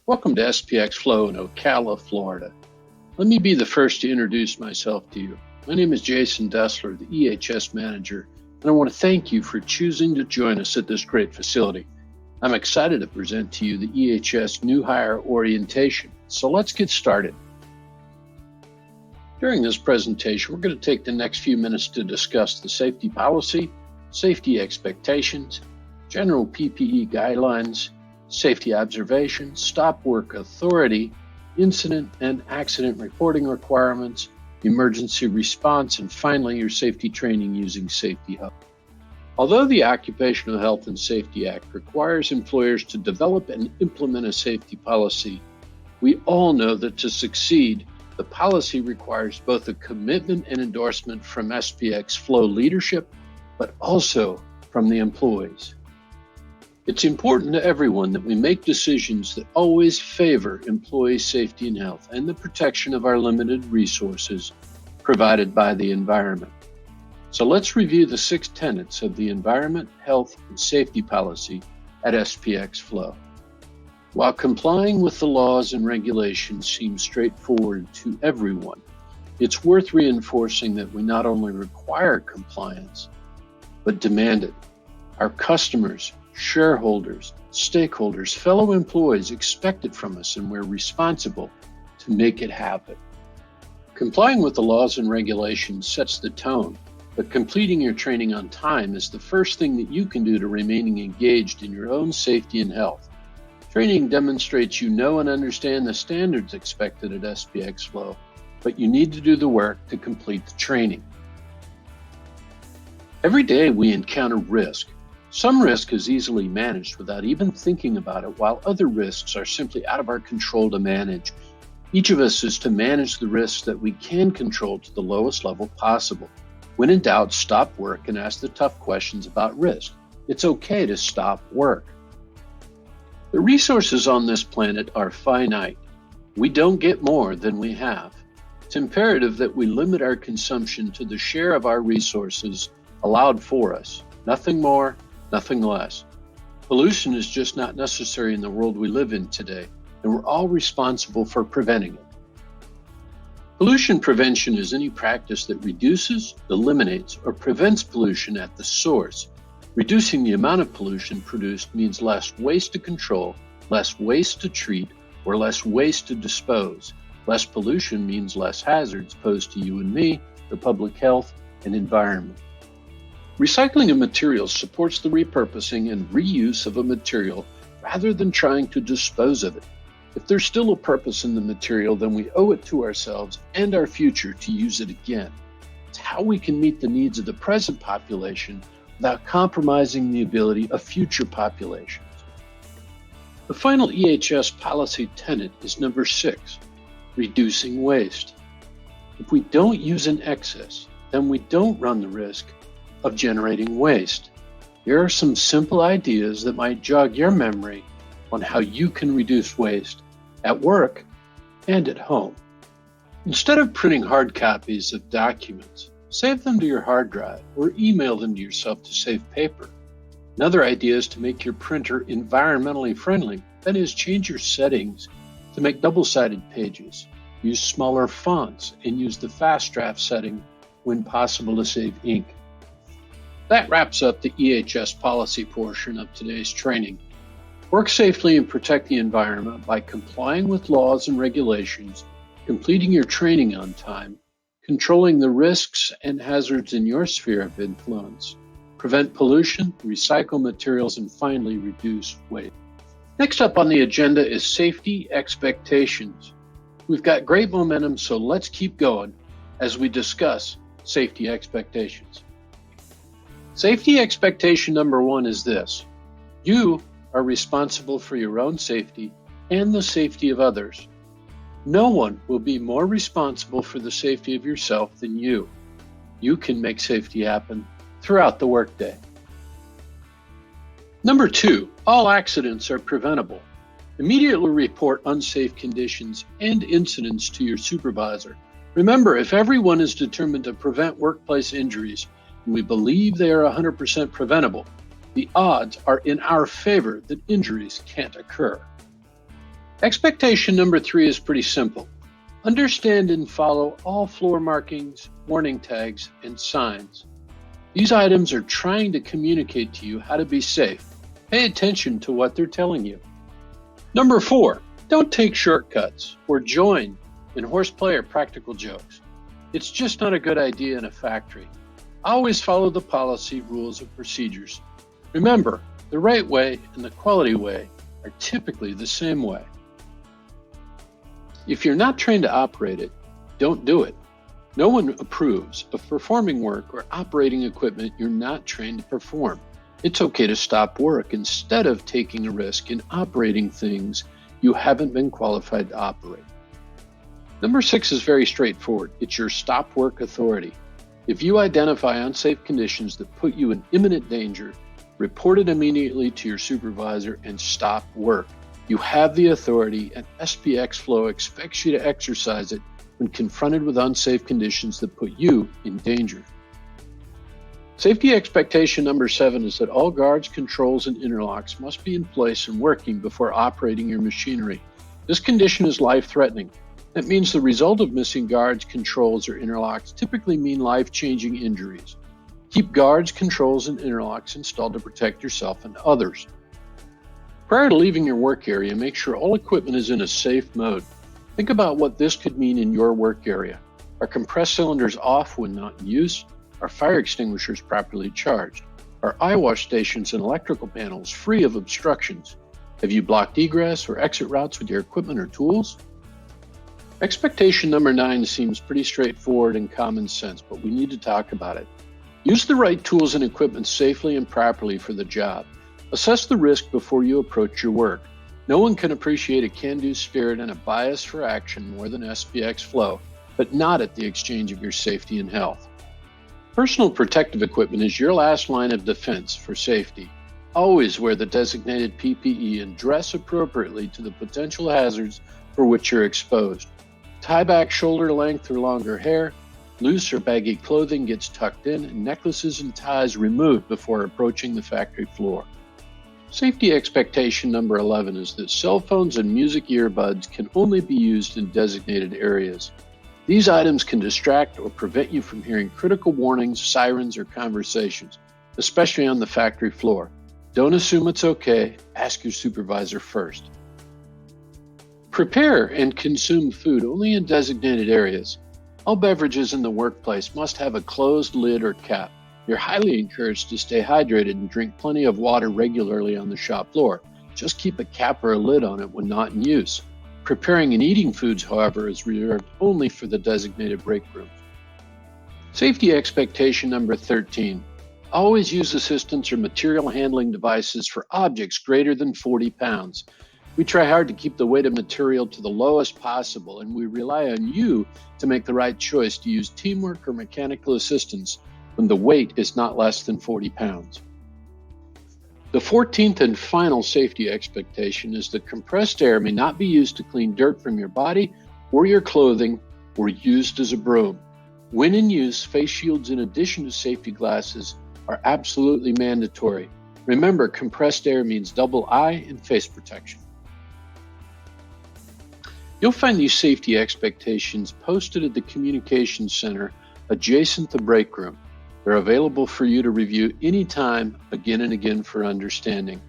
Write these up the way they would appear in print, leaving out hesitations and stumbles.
Welcome to SPX Flow in Ocala, Florida. Let me be the first to introduce myself to you. My name is Jason Dessler, the EHS manager, and I want to thank you for choosing to join us at this great facility. I'm excited to present to you the EHS New Hire Orientation, so let's get started. During this presentation, we're going to take the next few minutes to discuss the safety policy, safety expectations, general PPE guidelines, safety observations, stop work authority, incident and accident reporting requirements, emergency response, and finally your safety training using Safety Hub. Although the Occupational Health and Safety Act requires employers to develop and implement a safety policy, we all know that to succeed, the policy requires both a commitment and endorsement from SPX Flow leadership, but also from the employees. It's important to everyone that we make decisions that always favor employee safety and health and the protection of our limited resources provided by the environment. So let's review the 6 tenets of the Environment, Health, and Safety Policy at SPX Flow. While complying with the laws and regulations seems straightforward to everyone, it's worth reinforcing that we not only require compliance, but demand it. Our customers, shareholders, stakeholders, fellow employees expect it from us, and we're responsible to make it happen. Complying with the laws and regulations sets the tone, but completing your training on time is the first thing that you can do to remaining engaged in your own safety and health. Training demonstrates you know and understand the standards expected at SPX Flow, but you need to do the work to complete the training. Every day we encounter risk. Some risk is easily managed without even thinking about it, while other risks are simply out of our control to manage. Each of us is to manage the risks that we can control to the lowest level possible. When in doubt, stop work and ask the tough questions about risk. It's okay to stop work. The resources on this planet are finite. We don't get more than we have. It's imperative that we limit our consumption to the share of our resources allowed for us. Nothing more, nothing less. Pollution is just not necessary in the world we live in today, and we're all responsible for preventing it. Pollution prevention is any practice that reduces, eliminates, or prevents pollution at the source. Reducing the amount of pollution produced means less waste to control, less waste to treat, or less waste to dispose. Less pollution means less hazards posed to you and me, the public health, and environment. Recycling of materials supports the repurposing and reuse of a material rather than trying to dispose of it. If there's still a purpose in the material, then we owe it to ourselves and our future to use it again. It's how we can meet the needs of the present population without compromising the ability of future populations. The final EHS policy tenet is number 6, reducing waste. If we don't use in excess, then we don't run the risk of generating waste. Here are some simple ideas that might jog your memory on how you can reduce waste at work and at home. Instead of printing hard copies of documents, save them to your hard drive or email them to yourself to save paper. Another idea is to make your printer environmentally friendly. That is, change your settings to make double-sided pages. Use smaller fonts and use the fast draft setting when possible to save ink. That wraps up the EHS policy portion of today's training. Work safely and protect the environment by complying with laws and regulations, completing your training on time, controlling the risks and hazards in your sphere of influence, prevent pollution, recycle materials, and finally reduce waste. Next up on the agenda is safety expectations. We've got great momentum, so let's keep going as we discuss safety expectations. Safety expectation number 1 is this: you are responsible for your own safety and the safety of others. No one will be more responsible for the safety of yourself than you. You can make safety happen throughout the workday. Number 2, all accidents are preventable. Immediately report unsafe conditions and incidents to your supervisor. Remember, if everyone is determined to prevent workplace injuries, and we believe they are 100% preventable, the odds are in our favor that injuries can't occur. Expectation number 3 is pretty simple. Understand and follow all floor markings, warning tags, and signs. These items are trying to communicate to you how to be safe. Pay attention to what they're telling you. Number 4, don't take shortcuts or join in horseplay or practical jokes. It's just not a good idea in a factory. Always follow the policy, rules, and procedures. Remember, the right way and the quality way are typically the same way. If you're not trained to operate it, don't do it. No one approves of performing work or operating equipment you're not trained to perform. It's okay to stop work instead of taking a risk in operating things you haven't been qualified to operate. Number 6 is very straightforward. It's your stop work authority. If you identify unsafe conditions that put you in imminent danger, report it immediately to your supervisor and stop work. You have the authority, and SPX Flow expects you to exercise it when confronted with unsafe conditions that put you in danger. Safety expectation number 7 is that all guards, controls, and interlocks must be in place and working before operating your machinery. This condition is life-threatening. That means the result of missing guards, controls, or interlocks typically mean life-changing injuries. Keep guards, controls, and interlocks installed to protect yourself and others. Prior to leaving your work area, make sure all equipment is in a safe mode. Think about what this could mean in your work area. Are compressed cylinders off when not in use? Are fire extinguishers properly charged? Are eye wash stations and electrical panels free of obstructions? Have you blocked egress or exit routes with your equipment or tools? Expectation number 9 seems pretty straightforward and common sense, but we need to talk about it. Use the right tools and equipment safely and properly for the job. Assess the risk before you approach your work. No one can appreciate a can-do spirit and a bias for action more than SPX Flow, but not at the exchange of your safety and health. Personal protective equipment is your last line of defense for safety. Always wear the designated PPE and dress appropriately to the potential hazards for which you're exposed. Tie back shoulder length or longer hair. Loose or baggy clothing gets tucked in, and necklaces and ties removed before approaching the factory floor. Safety expectation number 11 is that cell phones and music earbuds can only be used in designated areas. These items can distract or prevent you from hearing critical warnings, sirens, or conversations, especially on the factory floor. Don't assume it's okay. Ask your supervisor first. Prepare and consume food only in designated areas. All beverages in the workplace must have a closed lid or cap. You're highly encouraged to stay hydrated and drink plenty of water regularly on the shop floor. Just keep a cap or a lid on it when not in use. Preparing and eating foods, however, is reserved only for the designated break rooms. Safety expectation number 13. Always use assistance or material handling devices for objects greater than 40 pounds. We try hard to keep the weight of material to the lowest possible, and we rely on you to make the right choice to use teamwork or mechanical assistance when the weight is not less than 40 pounds. The 14th and final safety expectation is that compressed air may not be used to clean dirt from your body or your clothing or used as a broom. When in use, face shields in addition to safety glasses are absolutely mandatory. Remember, compressed air means double eye and face protection. You'll find these safety expectations posted at the Communications Center adjacent to the break room. They're available for you to review anytime, again and again for understanding.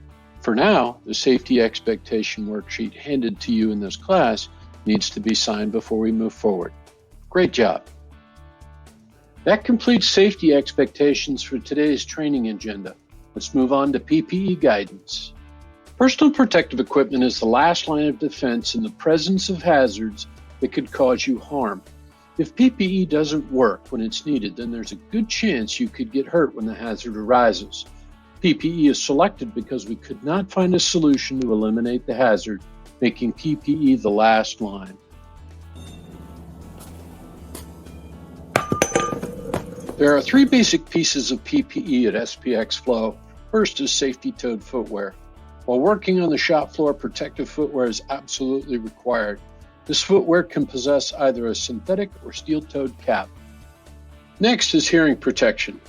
For now, the safety expectation worksheet handed to you in this class needs to be signed before we move forward. Great job. That completes safety expectations for today's training agenda. Let's move on to PPE guidance. Personal protective equipment is the last line of defense in the presence of hazards that could cause you harm. If PPE doesn't work when it's needed, then there's a good chance you could get hurt when the hazard arises. PPE is selected because we could not find a solution to eliminate the hazard, making PPE the last line. There are 3 basic pieces of PPE at SPX Flow. First is safety-toed footwear. While working on the shop floor, protective footwear is absolutely required. This footwear can possess either a synthetic or steel-toed cap. Next is hearing protection.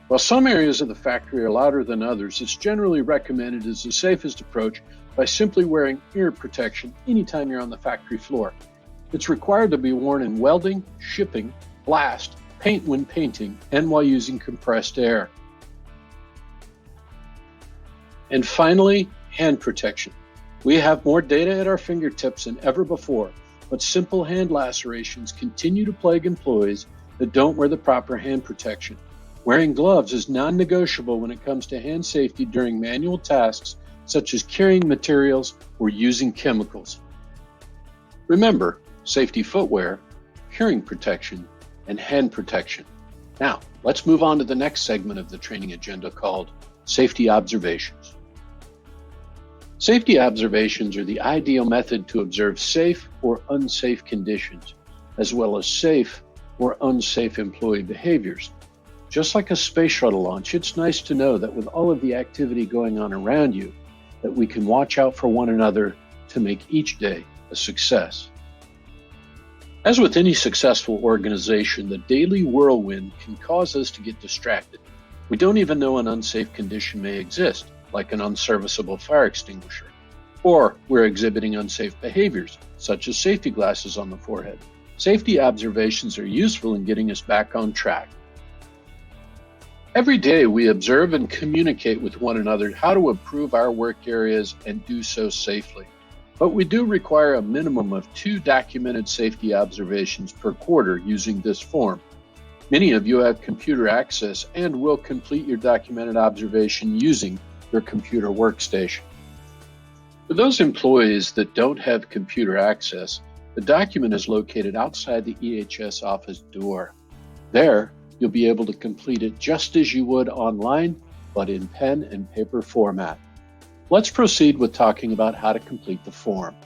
While some areas of the factory are louder than others, it's generally recommended as the safest approach by simply wearing ear protection anytime you're on the factory floor. It's required to be worn in welding, shipping, blast, paint when painting, and while using compressed air. And finally, hand protection. We have more data at our fingertips than ever before, but simple hand lacerations continue to plague employees that don't wear the proper hand protection. Wearing gloves is non-negotiable when it comes to hand safety during manual tasks such as carrying materials or using chemicals. Remember, safety footwear, hearing protection, and hand protection. Now, let's move on to the next segment of the training agenda called Safety Observations. Safety observations are the ideal method to observe safe or unsafe conditions, as well as safe or unsafe employee behaviors. Just like a space shuttle launch, it's nice to know that with all of the activity going on around you, that we can watch out for one another to make each day a success. As with any successful organization, the daily whirlwind can cause us to get distracted. We don't even know an unsafe condition may exist, like an unserviceable fire extinguisher, or we're exhibiting unsafe behaviors, such as safety glasses on the forehead. Safety observations are useful in getting us back on track. Every day we observe and communicate with one another how to improve our work areas and do so safely. But we do require a minimum of 2 documented safety observations per quarter using this form. Many of you have computer access and will complete your documented observation using your computer workstation. For those employees that don't have computer access, the document is located outside the EHS office door. There, you'll be able to complete it just as you would online, but in pen and paper format. Let's proceed with talking about how to complete the form.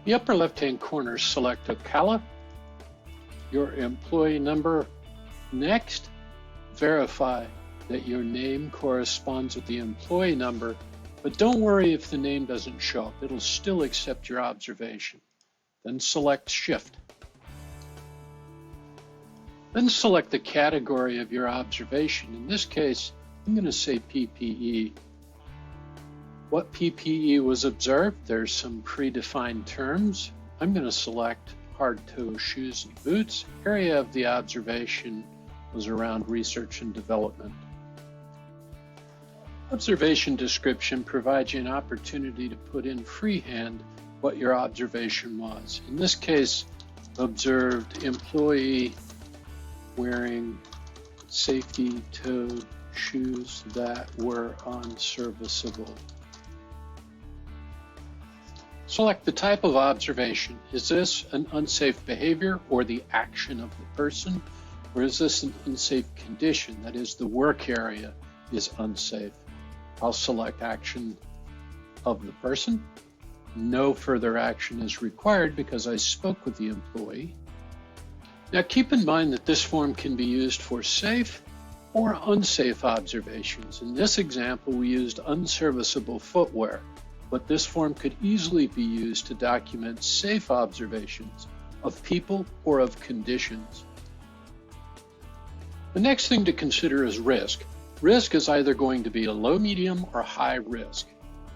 The upper left-hand corner, select Ocala, your employee number. Next, verify that your name corresponds with the employee number, but don't worry if the name doesn't show up. It'll still accept your observation. Then select Shift. Then select the category of your observation. In this case, I'm going to say PPE. What PPE was observed? There's some predefined terms. I'm going to select hard-toe shoes and boots. Area of the observation was around research and development. Observation description provides you an opportunity to put in freehand what your observation was. In this case, observed employee wearing safety toe shoes that were unserviceable. Select the type of observation. Is this an unsafe behavior or the action of the person? Or is this an unsafe condition? That is, the work area is unsafe. I'll select action of the person. No further action is required because I spoke with the employee. Now keep in mind that this form can be used for safe or unsafe observations. In this example, we used unserviceable footwear, but this form could easily be used to document safe observations of people or of conditions. The next thing to consider is risk. Risk is either going to be a low, medium, or high risk.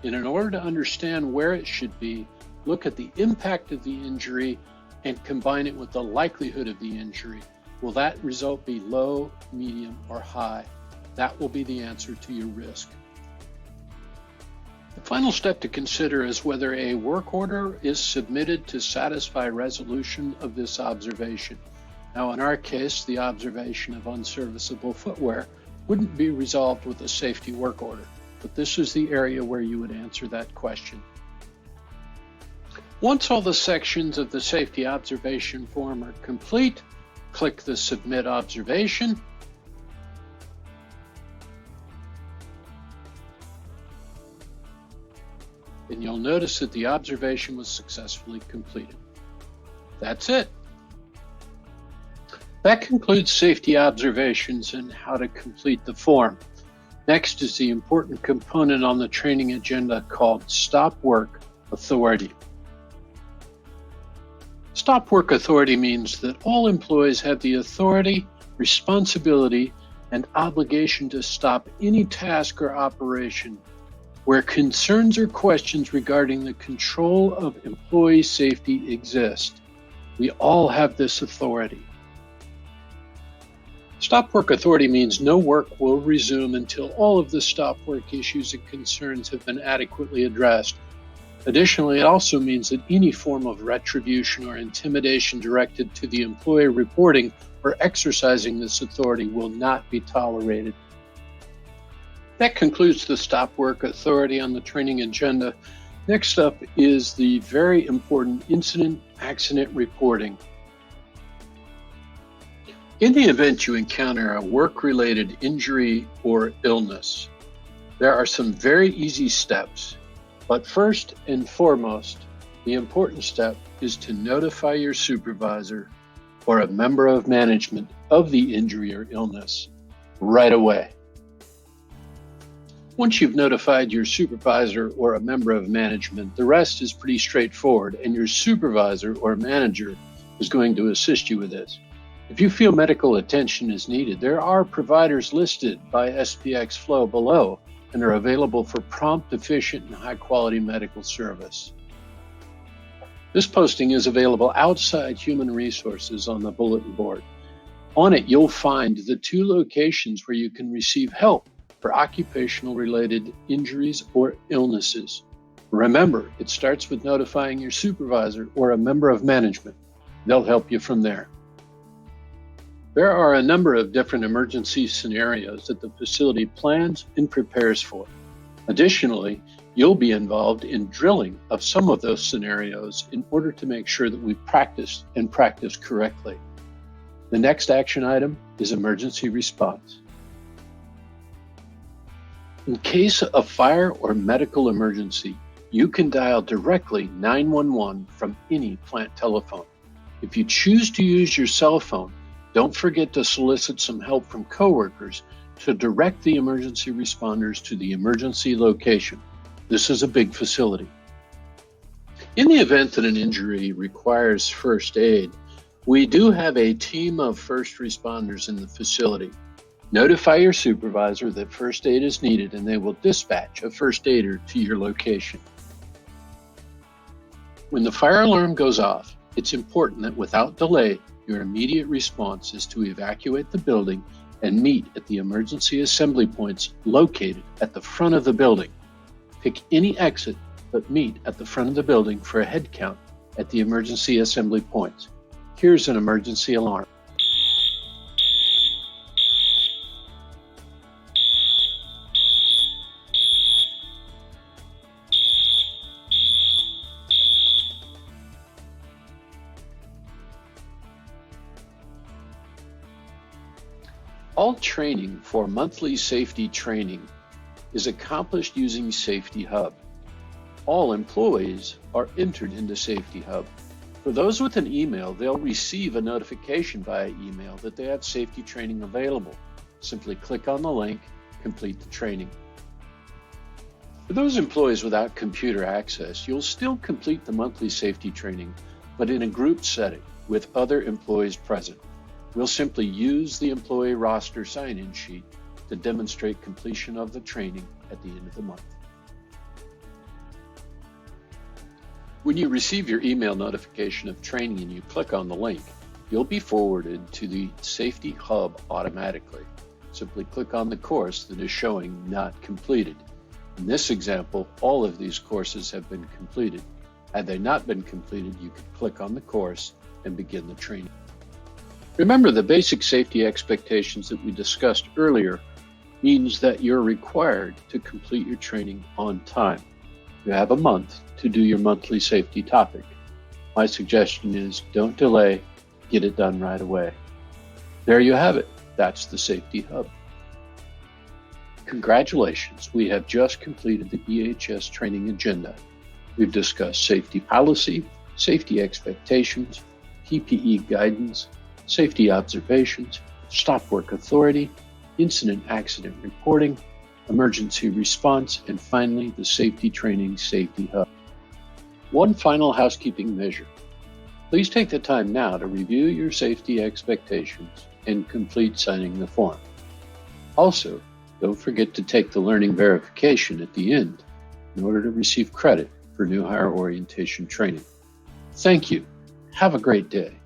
And in order to understand where it should be, look at the impact of the injury and combine it with the likelihood of the injury. Will that result be low, medium, or high? That will be the answer to your risk. The final step to consider is whether a work order is submitted to satisfy resolution of this observation. Now, in our case, the observation of unserviceable footwear wouldn't be resolved with a safety work order, but this is the area where you would answer that question. Once all the sections of the safety observation form are complete, click the Submit Observation. And you'll notice that the observation was successfully completed. That's it. That concludes safety observations and how to complete the form. Next is the important component on the training agenda called Stop Work Authority. Stop work authority means that all employees have the authority, responsibility, and obligation to stop any task or operation where concerns or questions regarding the control of employee safety exist. We all have this authority. Stop work authority means no work will resume until all of the stop work issues and concerns have been adequately addressed. Additionally, it also means that any form of retribution or intimidation directed to the employee reporting or exercising this authority will not be tolerated. That concludes the stop work authority on the training agenda. Next up is the very important incident accident reporting. In the event you encounter a work-related injury or illness, there are some very easy steps. But first and foremost, the important step is to notify your supervisor or a member of management of the injury or illness right away. Once you've notified your supervisor or a member of management, the rest is pretty straightforward, and your supervisor or manager is going to assist you with this. If you feel medical attention is needed, there are providers listed by SPX Flow below and are available for prompt, efficient, and high-quality medical service. This posting is available outside Human Resources on the bulletin board. On it, you'll find the 2 locations where you can receive help for occupational-related injuries or illnesses. Remember, it starts with notifying your supervisor or a member of management. They'll help you from there. There are a number of different emergency scenarios that the facility plans and prepares for. Additionally, you'll be involved in drilling of some of those scenarios in order to make sure that we practice correctly. The next action item is emergency response. In case of fire or medical emergency, you can dial directly 911 from any plant telephone. If you choose to use your cell phone, don't forget to solicit some help from coworkers to direct the emergency responders to the emergency location. This is a big facility. In the event that an injury requires first aid, we do have a team of first responders in the facility. Notify your supervisor that first aid is needed, and they will dispatch a first aider to your location. When the fire alarm goes off, it's important that without delay, your immediate response is to evacuate the building and meet at the emergency assembly points located at the front of the building. Pick any exit, but meet at the front of the building for a head count at the emergency assembly points. Here's an emergency alarm. All training for monthly safety training is accomplished using Safety Hub. All employees are entered into Safety Hub. For those with an email, they'll receive a notification via email that they have safety training available. Simply click on the link, complete the training. For those employees without computer access, you'll still complete the monthly safety training, but in a group setting with other employees present. We'll simply use the employee roster sign-in sheet to demonstrate completion of the training at the end of the month. When you receive your email notification of training and you click on the link, you'll be forwarded to the Safety Hub automatically. Simply click on the course that is showing not completed. In this example, all of these courses have been completed. Had they not been completed, you could click on the course and begin the training. Remember, the basic safety expectations that we discussed earlier means that you're required to complete your training on time. You have a month to do your monthly safety topic. My suggestion is don't delay, get it done right away. There you have it. That's the Safety Hub. Congratulations, we have just completed the EHS training agenda. We've discussed safety policy, safety expectations, PPE guidance, safety observations, stop work authority, incident accident reporting, emergency response, and finally the safety training Safety Hub. One final housekeeping measure. Please take the time now to review your safety expectations and complete signing the form. Also, don't forget to take the learning verification at the end in order to receive credit for new hire orientation training. Thank you. Have a great day.